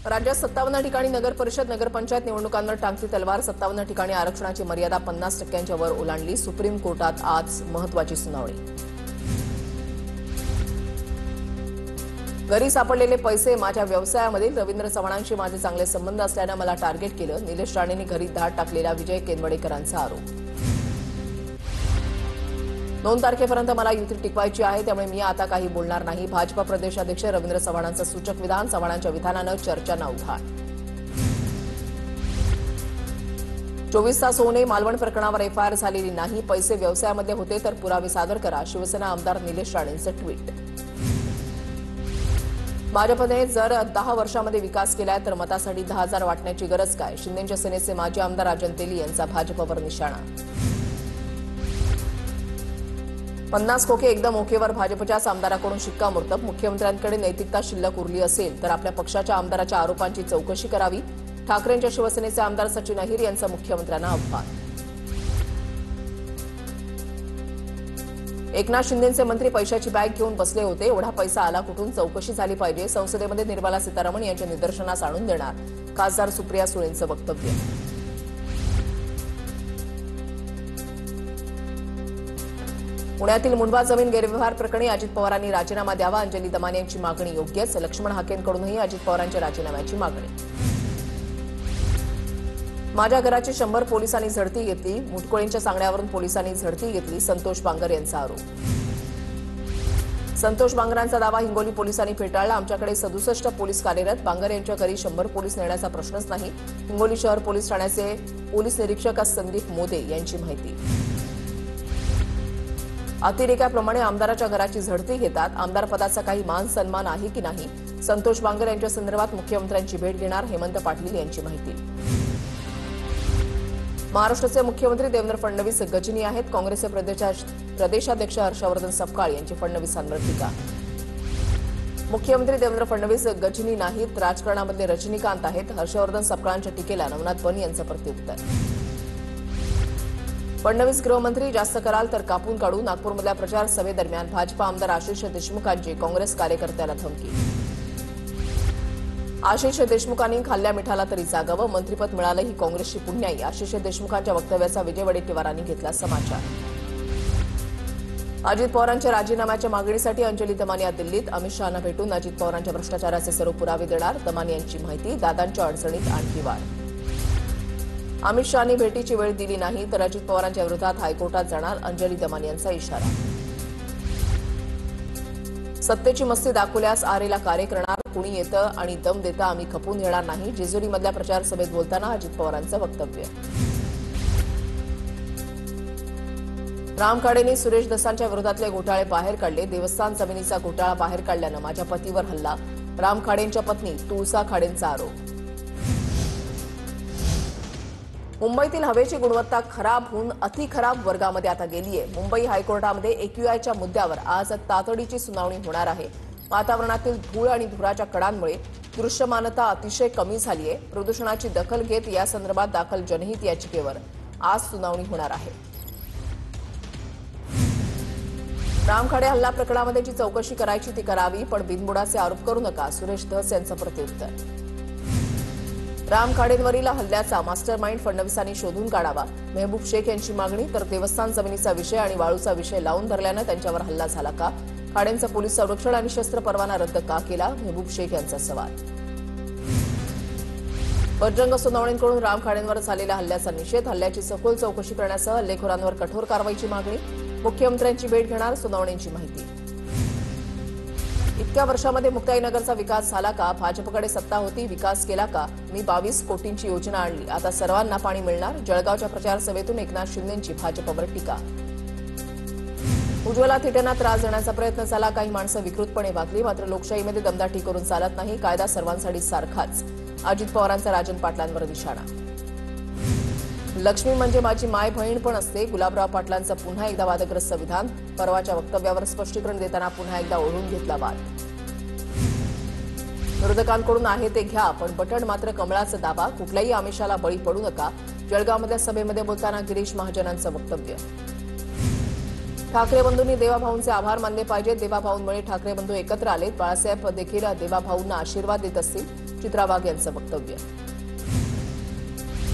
राज्यात 57 ठिकाणी नगर परिषद नगरपंचायत निवडणुकांवर टांगती तलवार. 57 ठिकाणी आरक्षणाची मर्यादा 50% वर ओलांडली. सुप्रीम कोर्टात आज महत्त्वाची सुनावणी. घरी सापडलेले पैसे माझ्या व्यवसायामधील. रवींद्र चव्हाणांशी माझे चांगले संबंध असल्याने मला टार्गेट केलं. निलेश राणेंनी घरी धाड टाकलेला विजय केनवडेकरांचा आरोप. 2 तारखेपर्यंत मला युती टिकवायची आहे, त्यामुळे मी आता काही बोलणार नाही. भाजपा प्रदेशाध्यक्ष रवींद्र चव्हाणांचं सूचक विधान. चव्हाणांच्या विधानानं चर्चांना उधाण. 24 तास होऊनही मालवण प्रकरणावर एफआयआर झालेली नाही. पैसे व्यवसायामध्ये होते तर पुरावे सादर करा. शिवसेना आमदार निलेश राणेंचं ट्विट. भाजपने जर 10 वर्षांमध्ये विकास केलाय तर मतासाठी 10,000 वाटण्याची गरज काय? शिंदेच्या सेनेचे माजी आमदार राजन तेली यांचा भाजपवर निशाणा. 50 खोके एकदम ओकेवर भाजपच्याच आमदाराकडून शिक्कामोर्तब. मुख्यमंत्र्यांकडे नैतिकता शिल्लक उरली असेल तर आपल्या पक्षाच्या आमदाराच्या आरोपांची चौकशी करावी. ठाकरेंच्या शिवसेनेचे आमदार सचिन अहिर यांचं मुख्यमंत्र्यांना आव्हान. एकनाथ शिंदेचे मंत्री पैशाची बॅग घेऊन बसले होते. एवढा पैसा आला कुठून? चौकशी झाली पाहिजे. संसदेमध्ये निर्मला सीतारामन यांच्या निदर्शनास आणून देणार. खासदार सुप्रिया सुळेंचं वक्तव्य. पुण्यातील मुंडवा जमीन गैरव्यवहार प्रकरणी अजित पवारांनी राजीनामा द्यावा. अंजली दमानी यांची मागणी योग्यच. लक्ष्मण हाकेंकडूनही अजित पवारांच्या राजीनाम्याची मागणी. माझ्या घराची 100 पोलिसांनी झडती घेतली. मुटकुळेंच्या सांगण्यावरून पोलिसांनी झडती घेतली. संतोष बांगर यांचा आरोप. संतोष बांगरांचा दावा हिंगोली पोलिसांनी फेटाळला. आमच्याकडे 67 पोलीस कार्यरत. बांगर यांच्या घरी 100 पोलीस नेण्याचा प्रश्नच नाही. हिंगोली शहर पोलीस ठाण्याचे पोलीस निरीक्षक संदीप मोदे यांची माहिती. अतिरेक्याप्रमाणे आमदाराच्या घराची झडती घेतात. आमदार पदाचा काही मान सन्मान आहे की नाही? संतोष बांगर यांच्या संदर्भात मुख्यमंत्र्यांची भेट घेणार. हेमंत पाटील यांची माहिती. महाराष्ट्राचे मुख्यमंत्री देवेंद्र फडणवीस गजनी आहेत. काँग्रेसचे प्रदेशाध्यक्ष हर्षवर्धन सपकाळ यांची फडणवीसांवर टीका. मुख्यमंत्री देवेंद्र फडणवीस गजनी नाहीत, राजकारणामधले रजनीकांत आहेत. हर्षवर्धन सपकाळांच्या टीकेला नवनाथ बन यांचं प्रत्युत्तर. फडणवीस गृहमंत्री जास्त कराल तर कापून काढू. नागपूरमधल्या प्रचार सभेदरम्यान भाजपा आमदार आशिष देशमुखांची काँग्रेस कार्यकर्त्याला धमकी. आशिष देशमुखांनी खाल्ल्या मिठाला तरी जागावं. मंत्रिपद मिळालं ही काँग्रेसची पुण्याई. आशिष देशमुखांच्या वक्तव्याचा विजय वडेट्टीवारांनी घेतला समाचार. अजित पवारांच्या राजीनाम्याच्या मागणीसाठी अंजली दमानी आज दिल्लीत. अमित शहांना भेटून अजित पवारांच्या भ्रष्टाचाराचे सर्व पुरावे देणार. दमानी यांची माहिती. दादांच्या अडचणीत आणखी वाढ. अमित शहांनी भेटीची वेळ दिली नाही तर अजित पवारांच्या विरोधात हायकोर्टात जाणार. अंजली दमानी यांचा इशारा. सत्तेची मस्ती दाखवल्यास आरेला कार्य करणार. कुणी येतं आणि दम देतं आम्ही खपून येणार नाही. जेजुरीमधल्या प्रचार सभेत बोलताना अजित पवारांचं वक्तव्य. राम खाडेंनी सुरेश दसांच्या विरोधातले घोटाळे बाहेर काढले. देवस्थान जमिनीचा घोटाळा बाहेर काढल्यानं माझ्या पतीवर हल्ला. राम खाडेंच्या पत्नी तुळसा खाडेंचा आरोप. मुंबईतील हवेची गुणवत्ता खराब होऊन अतिखराब वर्गामध्ये आता गेली आहे. मुंबई हायकोर्टामध्ये एक्यूआयच्या मुद्द्यावर आज तातडीची सुनावणी होणार आहे. वातावरणातील धूळ आणि धुराच्या कणांमुळे दृश्यमानता अतिशय कमी झाली आहे. प्रदूषणाची दखल घेत या संदर्भात दाखल जनहित याचिकेवर आज सुनावणी होणार आहे. राम खाडे हल्ला प्रकरणामध्ये जी चौकशी करायची ती करावी, पण बिनबुडाचे आरोप करू नका. सुरेश धस यांचं प्रत्युत्तर. राम खाडेंवरील हल्ल्याचा मास्टर माइंड फडणवीसांनी शोधून काढावा. मेहबूब शेख यांची मागणी. तर देवस्थान जमिनीचा विषय आणि वाळूचा विषय लावून धरल्यानं त्यांच्यावर हल्ला झाला का? खाडेंचा पोलीस संरक्षण आणि शस्त्र परवाना रद्द का केला? मेहबूब शेख यांचा सवाल. बजरंग सोनवणेंकडून राम खाडेंवर झालेल्या हल्ल्याचा निषेध. हल्ल्याची सखोल चौकशी करण्यासह हल्लेखोरांवर कठोर कारवाईची मागणी. मुख्यमंत्र्यांची भेट घेणार. सोनवणेंची माहिती. इतक्या वर्षामध्ये मुक्ताईनगरचा विकास झाला का? भाजपकडे सत्ता होती, विकास केला का? मी 22 कोटींची योजना आणली, आता सर्वांना पाणी मिळणार. जळगावच्या प्रचार सभेतून एकनाथ शिंदेंची भाजपवर टीका. उज्ज्वला थिटेंना त्रास देण्याचा प्रयत्न झाला. काही माणसं विकृतपणे वागली. मात्र लोकशाहीमध्ये दमदाटी करून चालत नाही. कायदा सर्वांसाठी सारखाच. अजित पवारांचा राजन पाटलांवर निशाणा. लक्ष्मी म्हणजे माझी माय बहीण पण असते. गुलाबराव पाटलांचं पुन्हा एकदा वादग्रस्त विधान. परवाच्या वक्तव्यावर स्पष्टीकरण देताना पुन्हा एकदा ओढून घेतला वाद. विरोधकांकडून आहे ते घ्या, पण बटण मात्र कमळाचा दाबा. कुठल्याही आमिषाला बळी पडू नका. जळगावमधल्या सभेमध्ये बोलताना गिरीश महाजनांचं वक्तव्य. ठाकरे बंधूंनी देवाभाऊंचे आभार मानले पाहिजेत. देवाभाऊंमुळे ठाकरे बंधू एकत्र आलेत. बाळासाहेब देखील देवाभाऊंना आशीर्वाद देत असतील. चित्रा वाघ यांचं वक्तव्य.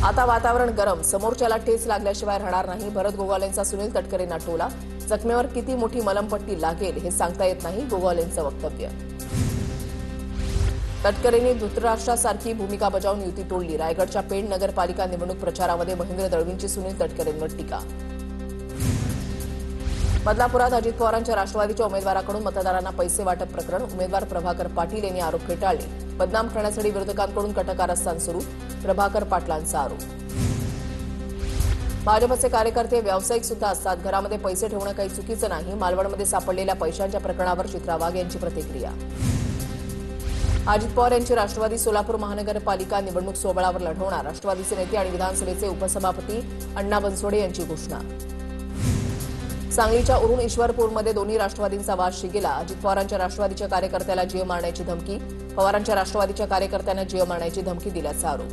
आता वातावरण गरम. समोरच्याला ठेच लागल्याशिवाय राहणार नाही. भरत गोगावलेंचा सुनील तटकरेंना टोला. जखमेवर किती मोठी मलमपट्टी लागेल हे सांगता येत नाही. गोगावलेंचं वक्तव्य. तटकरेंनी धृतराष्ट्रासारखी भूमिका बजावून युती तोडली. रायगडच्या पेण नगरपालिका निवडणूक प्रचारामध्ये महेंद्र दळवींची सुनील तटकरेंवर टीका. बदलापुरात अजित पवारांच्या राष्ट्रवादीच्या उमेदवाराकडून मतदारांना पैसे वाटप प्रकरण. उमेदवार प्रभाकर पाटील यांनी आरोप फेटाळले. बदनाम करण्यासाठी विरोधकांकडून कटकारस्थान सुरू. प्रभाकर पाटलांचा आरोप. भाजपचे कार्यकर्ते व्यावसायिक सुद्धा असतात. घरामध्ये पैसे ठेवणं काही चुकीचं नाही. मालवणमध्ये सापडलेल्या पैशांच्या प्रकरणावर चित्रा वाघ यांची प्रतिक्रिया. अजित पवार यांची राष्ट्रवादी सोलापूर महानगरपालिका निवडणूक सोबळावर लढवणार. राष्ट्रवादीचे नेते आणि विधानसभेचे उपसभापती अण्णा बनसोडे यांची घोषणा. सांगलीच्या उरुण ईश्वरपूरमध्ये दोन्ही राष्ट्रवादींचा वाद शिगेला. अजित पवारांच्या राष्ट्रवादीच्या कार्यकर्त्याला जीव मारण्याची धमकी. पवारांच्या राष्ट्रवादीच्या कार्यकर्त्यांना जीव मारण्याची धमकी दिल्याचा आरोप.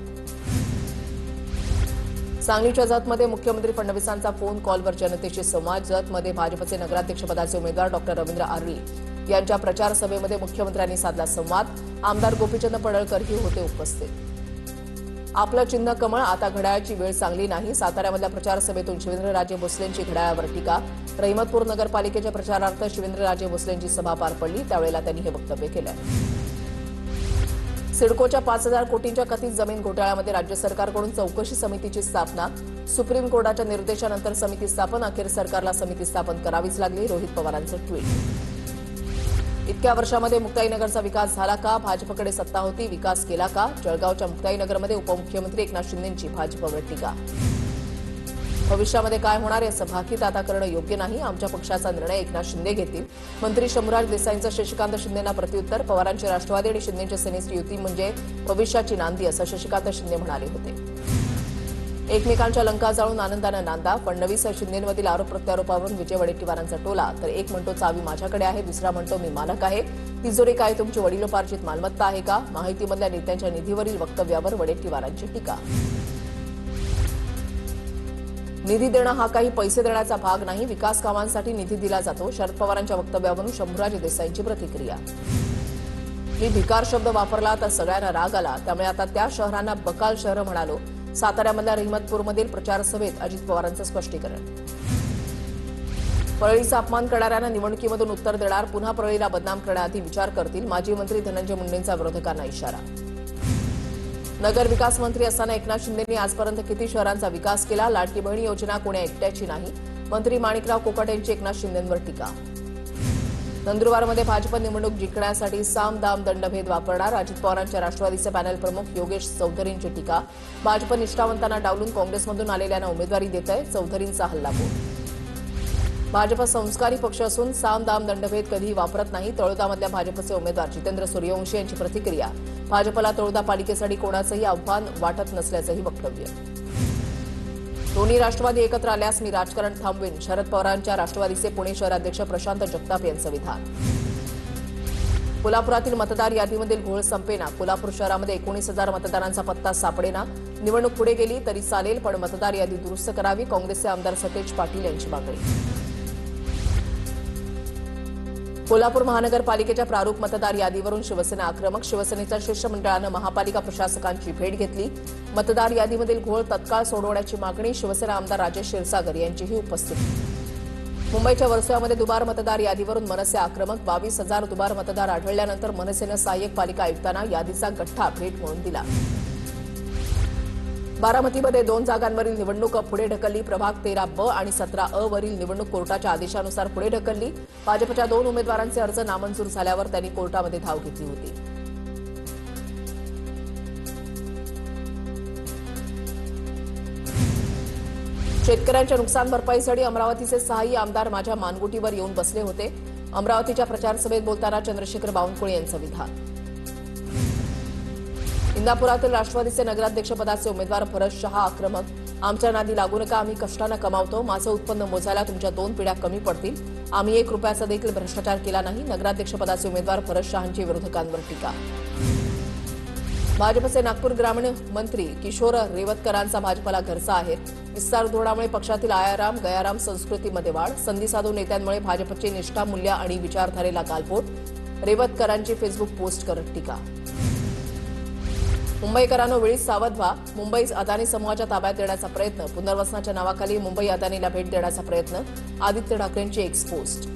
सांगलीच्या जतमध्ये मुख्यमंत्री फडणवीसांचा फोन कॉलवर जनतेशी संवाद. जतमध्ये भाजपचे नगराध्यक्षपदाचे उमेदवार डॉ रवींद्र आर्वी यांच्या प्रचार सभेमध्ये मुख्यमंत्र्यांनी साधला संवाद. आमदार गोपीचंद पडळकरही होते उपस्थित. आपलं चिन्ह कमळ. आता घड्याळाची वेळ चांगली नाही. साताऱ्यामधल्या प्रचार सभेतून शिवेंद्रराजे भोसलेंची घड्याळावर टीका. रहिमतपूर नगरपालिकेच्या प्रचारार्थ शिवेंद्रराजे भोसलेंची सभा पार पडली. त्यावेळेला त्यांनी हे वक्तव्य केलं. सिडकोच्या 5,000 कोटींच्या कथित जमीन घोटाळ्यामध्ये राज्य सरकारकडून चौकशी समितीची स्थापना. सुप्रीम कोर्टाच्या निर्देशानंतर समिती स्थापन. अखेर सरकारला समिती स्थापन करावीच लागली. रोहित पवारांचं ट्विट. इतक्या वर्षामध्ये मुक्ताईनगरचा विकास झाला का? भाजपकडे सत्ता होती, विकास केला का? जळगावच्या मुक्ताईनगरमध्ये उपमुख्यमंत्री एकनाथ शिंदेंची भाजपवर टीका. भविष्यामध्ये काय होणार याचं भाकीत आता करणं योग्य नाही. आमच्या पक्षाचा निर्णय एकनाथ शिंदे घेतील. मंत्री शंभूराज देसाईंचं शशिकांत शिंदेंना प्रत्युत्तर. पवारांची राष्ट्रवादी आणि शिंदेंच्या सेनेची युती म्हणजे भविष्याची नांदी असं शशिकांत शिंदे म्हणाले होते. एकमेकांच्या लंका जाळून आनंदानं नांदा. फडणवीस शिंदेंवरील आरोप प्रत्यारोपावरून विजय वडेट्टीवारांचा टोला. तर एक म्हणतो चावी माझ्याकडे आहे, दुसरा म्हणतो मी मालक आहे. तिजोरी काय तुमची वडिलोपार्जित मालमत्ता आहे का? माहितीमधल्या नेत्यांच्या निधीवरील वक्तव्यावर वडेट्टीवारांची टीका. निधी देणं हा काही पैसे देण्याचा भाग नाही. विकास कामांसाठी निधी दिला जातो. शरद पवारांच्या वक्तव्यावरून शंभूराज देसाईंची प्रतिक्रिया. मी भिकार शब्द वापरला तर सगळ्यांना राग आला. त्यामुळे आता त्या शहरांना बकाल शहरं म्हणालो. साताऱ्यामधल्या रहिमतपूरमधील प्रचार सभेत अजित पवारांचं स्पष्टीकरण. परळीचा अपमान करणाऱ्यांना निवडणुकीमधून उत्तर देणार. पुन्हा परळीला बदनाम करण्याआधी विचार करतील. माजी मंत्री धनंजय मुंडेंचा विरोधकांना इशारा. नगर विकास मंत्री असताना एकनाथ शिंदेंनी आजपर्यंत किती शहरांचा विकास केला? लाडकी बहीण योजना कोण्या एकट्याची नाही. मंत्री माणिकराव कोकाटे यांची एकनाथ शिंदेंवर टीका. नंदुरबारमध्ये भाजप निवडणूक जिंकण्यासाठी साम दाम दंडभेद वापरणार. अजित पवारांच्या राष्ट्रवादीचे पॅनल प्रमुख योगेश चौधरींची टीका. भाजप निष्ठावंतांना डावलून काँग्रेसमधून आलेल्यांना उमेदवारी देत आहे. चौधरींचा हल्लाबोल. भाजप संस्कारी पक्ष असून साम दाम दंडभेद कधीही वापरत नाही. तळोदामधल्या भाजपचे उमेदवार जितेंद्र सूर्यवंशी यांची प्रतिक्रिया. भाजपला तळोदा पालिकेसाठी कोणाचंही आव्हान वाटत नसल्याचंही वक्तव्य. दोन्ही राष्ट्रवादी एकत्र आल्यास मी राजकारण थांबवेन. शरद पवारांच्या राष्ट्रवादीचे पुणे शहराध्यक्ष प्रशांत जगताप यांचं विधान. कोल्हापुरातील मतदार यादीमधील घोळ संपेना. कोल्हापूर शहरामध्ये 19,000 मतदारांचा पत्ता सापडेना. निवडणूक पुढे गेली तरी चालेल, पण मतदार यादी दुरुस्त करावी. काँग्रेसचे आमदार सतेज पाटील यांची मागणी. कोल्हापूर महानगरपालिकेच्या प्रारूप मतदार यादीवरून शिवसेना आक्रमक. शिवसेनेच्या शिष्टमंडळानं महापालिका प्रशासकांची भेट घेतली. मतदार यादीमधील घोळ तत्काळ सोडवण्याची मागणी. शिवसेना आमदार राजेश क्षीरसागर यांचीही उपस्थिती. मुंबईच्या वर्सोव्यामध्ये दुबार मतदार यादीवरून मनसे आक्रमक. 22,000 दुबार मतदार आढळल्यानंतर मनसेनं सहाय्यक पालिका आयुक्तांना यादीचा गठ्ठा भेट म्हणून दिला. बारामतीमध्ये 2 जागांवरील निवडणूक पुढे ढकलली. प्रभाग 13 ब आणि 17 अ वरील निवडणूक कोर्टाच्या आदेशानुसार पुढे ढकलली. भाजपच्या 2 उमेदवारांचे अर्ज नामंजूर झाल्यावर त्यांनी कोर्टामध्ये धाव घेतली होती. शेतकऱ्यांच्या नुकसान भरपाईसाठी अमरावतीचे सहाय्य आमदार माझ्या मानगुटीवर येऊन बसले होते. अमरावतीच्या प्रचार सभेत बोलताना चंद्रशेखर बावनकुळे यांचं विधान. इंदापुरातील राष्ट्रवादीचे नगराध्यक्षपदाचे उमेदवार भरत शहा आक्रमक. आमच्या नादी लागू नका, आम्ही कष्टानं कमावतो. माझं उत्पन्न मोजायला तुमच्या 2 पिढ्या कमी पडतील. आम्ही 1 रुपयाचा देखील भ्रष्टाचार केला नाही. नगराध्यक्षपदाचे उमेदवार भरत शहांची विरोधकांवर टीका. भाजपचे नागपूर ग्रामीण मंत्री किशोर रेवतकरांचा भाजपला घरचा आहे. विस्तार धोरणामुळे पक्षातील आयाराम गयाराम संस्कृतीमध्ये वाढ, संधी साधू नेत्यांमुळे भाजपची निष्ठा, मूल्य आणि विचारधारेला गालबोट. रेवतकरांची फेसबुक पोस्ट करत टीका. मुंबईकरांनो वेळीच सावध व्हा. मुंबई अदानी समूहाच्या ताब्यात देण्याचा प्रयत्न, पुनर्वसनाच्या नावाखाली मुंबई अदानीला भेट देण्याचा प्रयत्न. आदित्य ठाकरेंची एक्स पोस्ट.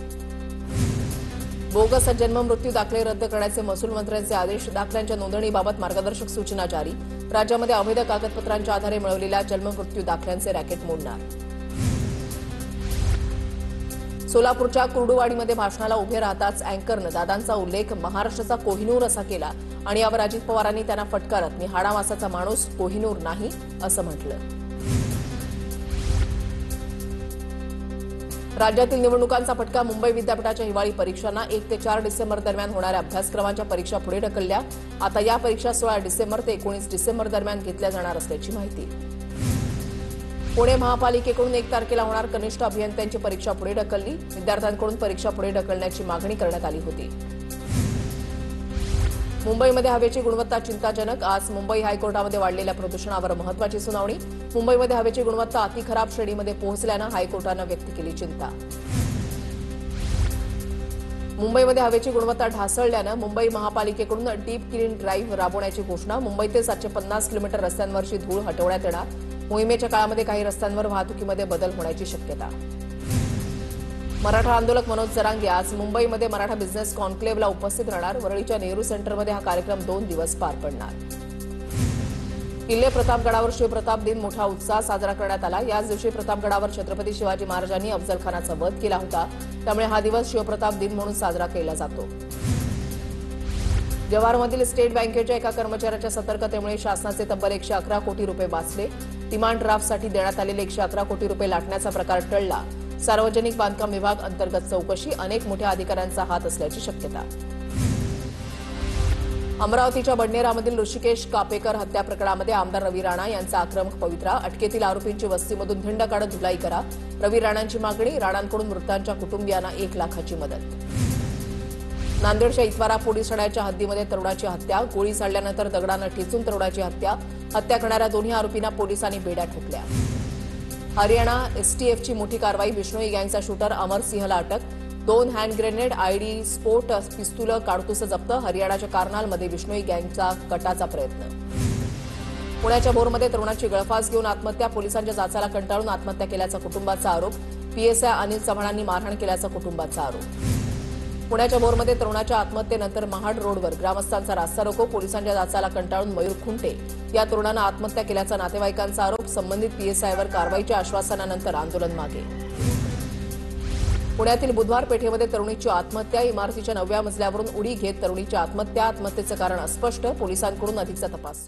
बोगस जन्म मृत्यू दाखले रद्द करण्याचे महसूल मंत्र्यांचे आदेश, दाखल्यांच्या नोंदणीबाबत मार्गदर्शक सूचना जारी. राज्यामध्ये अवैध कागदपत्रांच्या आधारे मिळवलेल्या जन्म मृत्यू दाखल्यांचे रॅकेट मोडणार. सोलापूरच्या कुर्डुवाडीमध्ये भाषणाला उभे राहताच अँकरनं दादांचा उल्लेख महाराष्ट्राचा कोहिनूर असा केला आणि यावर अजित पवारांनी त्यांना फटकारत मी हाडामासाचा माणूस कोहिनूर नाही असं म्हटलं. राज्यातील निवडणुकांचा फटका मुंबई विद्यापीठाच्या हिवाळी परीक्षांना. 1 ते 4 डिसेंबर दरम्यान होणाऱ्या अभ्यासक्रमांच्या परीक्षा पुढे ढकलल्या. आता या परीक्षा 16 डिसेंबर ते 19 डिसेंबर दरम्यान घेतल्या जाणार असल्याची माहिती. पुणे महापालिकेकडून 1 तारखेला होणार कनिष्ठ अभियंत्यांची परीक्षा पुढे ढकलली. विद्यार्थ्यांकडून परीक्षा पुढे ढकलण्याची मागणी करण्यात आली होती. मुंबईमध्ये हवेची गुणवत्ता चिंताजनक. आज मुंबई हायकोर्टामध्ये वाढलेल्या प्रदूषणावर महत्त्वाची सुनावणी. मुंबईमध्ये हवेची गुणवत्ता अतिखराब श्रेणीमध्ये पोहोचल्यानं हायकोर्टानं व्यक्त केली चिंता. मुंबईमध्ये हवेची गुणवत्ता ढासळल्यानं मुंबई महापालिकेकडून डीप क्लीन ड्राईव्ह राबवण्याची घोषणा. मुंबईतील 750 किलोमीटर रस्त्यांवरची धूळ हटवण्यात येणार. मोहिमेच्या काळामध्ये काही रस्त्यांवर वाहतुकीमध्ये बदल होण्याची शक्यता. मराठा आंदोलक मनोज जरांगे आज मुंबईमध्ये मराठा बिझनेस कॉन्क्लेव्हला उपस्थित राहणार. वरळीच्या नेहरू सेंटरमध्ये हा कार्यक्रम 2 दिवस पार पडणार. किल्ले प्रतापगडावर शिवप्रताप दिन मोठा उत्साह साजरा करण्यात आला. याच दिवशी प्रतापगडावर छत्रपती शिवाजी महाराजांनी अफजल खानाचा वध केला होता. त्यामुळे हा दिवस शिवप्रताप दिन म्हणून साजरा केला जातो. जव्हारमधील स्टेट बँकेच्या एका कर्मचाऱ्याच्या सतर्कतेमुळे शासनाचे तब्बल 111 कोटी रुपये वाचले. डिमांड ड्राफ्टसाठी देण्यात आलेले 111 कोटी रुपये लाटण्याचा प्रकार टळला. सार्वजनिक बांधकाम विभाग अंतर्गत चौकशी, अनेक मोठ्या अधिकाऱ्यांचा हात असल्याची शक्यता. अमरावतीच्या बडनेरामधील ऋषिकेश कापेकर हत्या प्रकरणामध्ये आमदार रवी राणा यांचा आक्रमक पवित्रा. अटकेतील आरोपींची वस्तीमधून धिंड काढत धुलाई करा. रवी राणांची मागणी. राणांकडून मृतांच्या कुटुंबियांना 1 लाखाची मदत. नांदेडच्या इतवारा पोलीस ठाण्याच्या हद्दीमध्ये तरुणाची हत्या. गोळी झाडल्यानंतर दगडानं ठेचून तरुणाची हत्या. हत्या करणाऱ्या दोन्ही आरोपींना पोलिसांनी बेड्या ठोकल्या. हरियाणा एसटीएफची मोठी कारवाई. बिश्नोई गँगचा शूटर अमर सिंहला अटक. 2 हँड ग्रेनेड, आयडी स्फोट, पिस्तूल, काडतुसं जप्त. हरियाणाच्या कार्नालमध्ये बिश्नोई गँगचा कटाचा प्रयत्न. पुण्याच्या भोरमध्ये तरुणाची गळफास घेऊन आत्महत्या. पोलिसांच्या जाचाला कंटाळून आत्महत्या केल्याचा कुटुंबाचा आरोप. पीएसआय अनिल चव्हाणांनी मारहाण केल्याचा कुटुंबाचा आरोप. पुण्याच्या भोरमध्ये तरुणाच्या आत्महत्येनंतर महाड रोडवर ग्रामस्थांचा रास्ता रोको. पोलिसांच्या जाचाला कंटाळून मयूर खुंटे या तरुणानं आत्महत्या केल्याचा नातेवाईकांचा आरोप. संबंधित पीएसआयवर कारवाईच्या आश्वासनानंतर आंदोलन मागे. पुण्यातील बुधवार पेठेमध्ये तरुणीची आत्महत्या. इमारतीच्या 9व्या मजल्यावरून उडी घेत तरुणीची आत्महत्या. आत्महत्येचं कारण अस्पष्ट. पोलिसांकडून अधिकचा तपास.